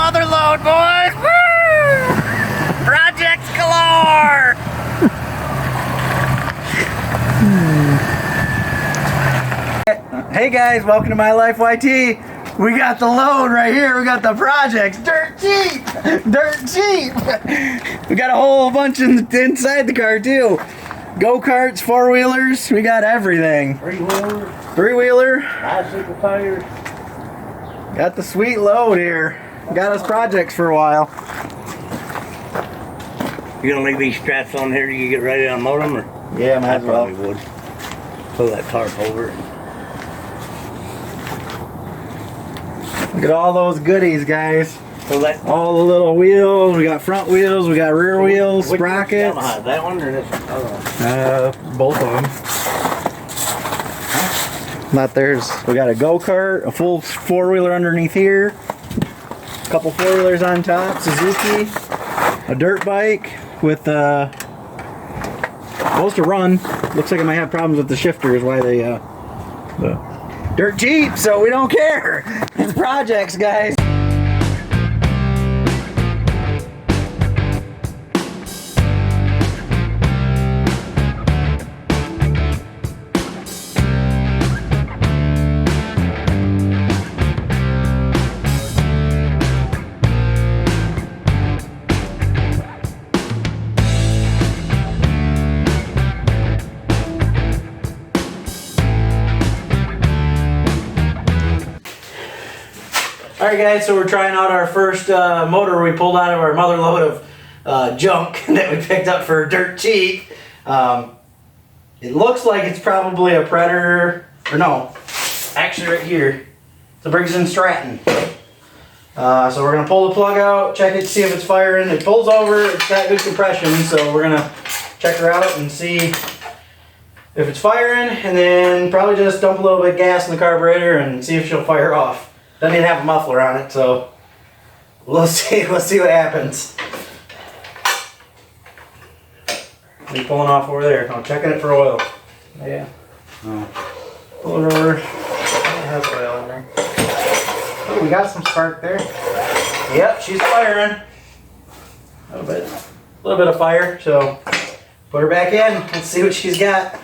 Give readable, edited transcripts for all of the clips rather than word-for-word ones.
mother load, boys! Woo! Projects galore! Hey guys, welcome to My Life YT. We got the load right here. We got the projects. Dirt cheap! Dirt cheap! We got a whole bunch inside the car too. Go-karts, four-wheelers, we got everything. Three-wheeler. Bicycle tires. Got the sweet load here. Got us projects for a while. You gonna leave these straps on here till you get ready to unload them? Or? Yeah, might I as well. probably would. Pull that tarp over. Look at all those goodies, guys. Pull that. All the little wheels. We got front wheels. We got rear wheels, Which sprockets. Yamaha, that one or this one? Both of them. Not theirs. We got a go-kart, a full four-wheeler underneath here, a couple four-wheelers on top, Suzuki, a dirt bike with supposed to run. Looks like it might have problems with the shifter, is why they the dirt cheap, so we don't care. It's projects, guys. Alright guys, so we're trying out our first motor we pulled out of our mother load of junk that we picked up for dirt cheap. It looks like it's probably a Predator, or no, actually right here, it's a Briggs & Stratton. So we're going to pull the plug out, check it, see if it's firing. It pulls over, it's got good compression, so we're going to check her out and see if it's firing, and then probably just dump a little bit of gas in the carburetor and see if she'll fire off. Doesn't even have a muffler on it, so we'll see. Let's see what happens. Be pulling off over there. I'm checking it for oil. Yeah. Oh. Pull it over. It has oil in there. Oh, we got some spark there. Yep, she's firing. A little bit of fire. So put her back in. Let's see what she's got.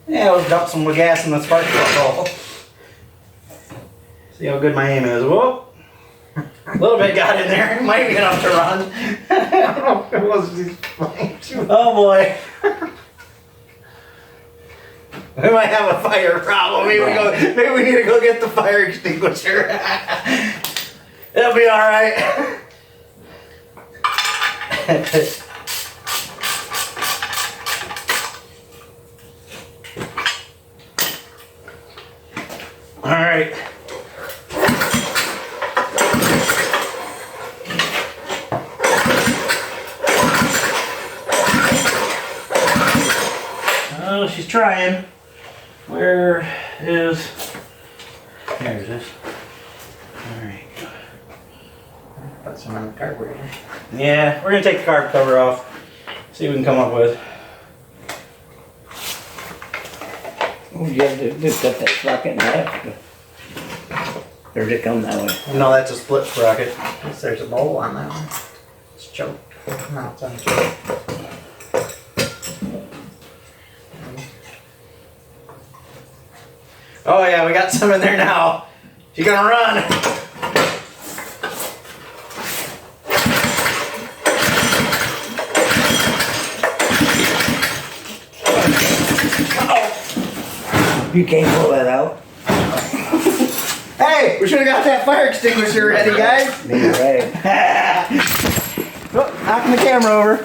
Yeah, we'll dump some gas in the spark plug hole. See how good my aim is. Whoop! A little bit got in there. Might be enough to run. I don't know if it was these flames. Oh boy. We might have a fire problem. Maybe we need to go get the fire extinguisher. It'll be alright. Alright. Oh, she's trying. Where is... There's this. Alright. Put some on the carburetor. Yeah, we're going to take the carb cover off. See what we can come up with. What do you have to do? Cut that sprocket in half? Or did it come that way? No, that's a split sprocket. There's a bowl on that one. It's choked. No, it's unchoked. Oh yeah, we got some in there now. She's gonna run. Uh-oh. You can't pull that out. Hey, we should have got that fire extinguisher ready, guys. Need ready. Oh, knocking the camera over.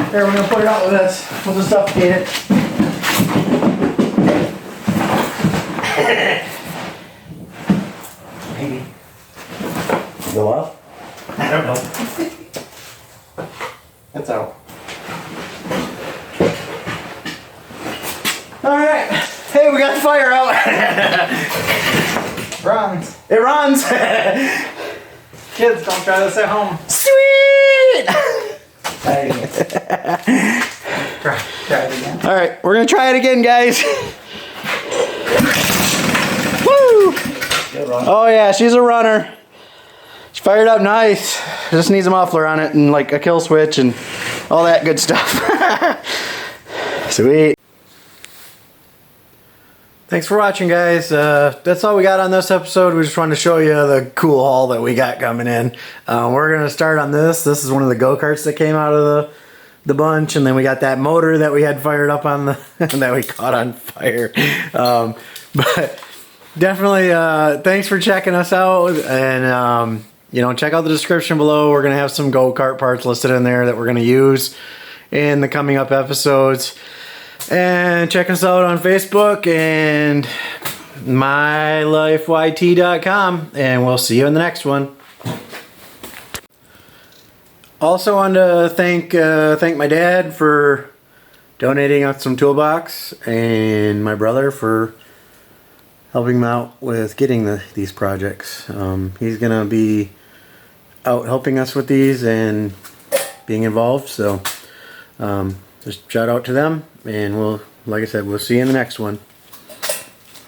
Here, we're gonna put it out with this. We'll just suffocate it. Maybe. Go up? I don't know. That's out. Alright. Hey, we got the fire out. Runs. It runs. Kids, don't try this at home. Sweet! Try it again. Alright, we're gonna try it again, guys. Woo! Go. a runner. Oh yeah, she's a runner. She fired up nice. Just needs a muffler on it and like a kill switch and all that good stuff. Sweet. Thanks for watching, guys. That's all we got on this episode. We just wanted to show you the cool haul that we got coming in. We're going to start on this. This is one of the go-karts that came out of the bunch, and then we got that motor that we had fired up on the that we caught on fire. But definitely thanks for checking us out, and you know, check out the description below. We're going to have some go-kart parts listed in there that we're going to use in the coming up episodes. And check us out on Facebook and mylifeyt.com, and we'll see you in the next one. Also wanted to thank my dad for donating us some toolbox, and my brother for helping him out with getting these projects. He's gonna be out helping us with these and being involved, so just shout out to them, and we'll, like I said, we'll see you in the next one.